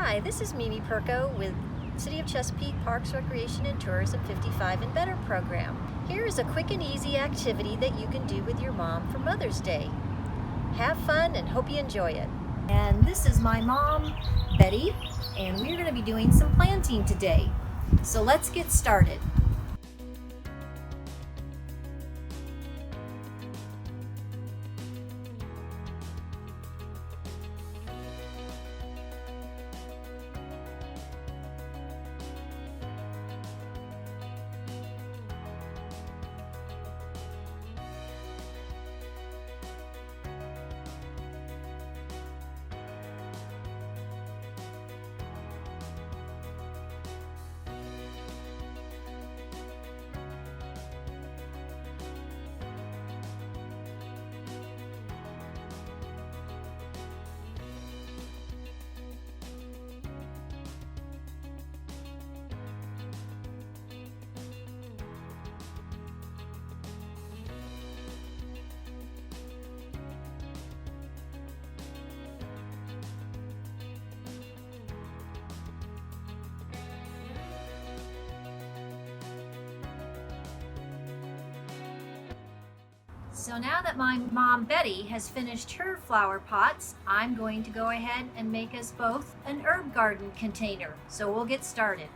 Hi, this is Mimi Perko with City of Chesapeake Parks, Recreation and Tourism 55 and Better program. Here is a quick and easy activity that you can do with your mom for Mother's Day. Have fun and hope you enjoy it. And this is my mom, Betty, and we're going to be doing some planting today. So let's get started. So now that my mom Betty has finished her flower pots, I'm going to go ahead and make us both an herb garden container. So we'll get started.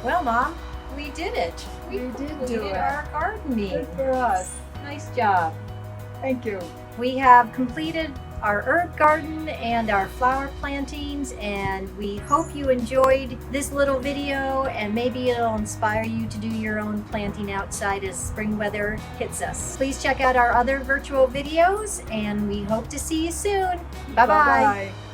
Well, Mom, we did it. We did do completed it. our gardening. Good for us. Nice job. Thank you. We have completed our herb garden and our flower plantings, and we hope you enjoyed this little video, and maybe it'll inspire you to do your own planting outside as spring weather hits us. Please check out our other virtual videos, and we hope to see you soon. Bye-bye. Bye-bye.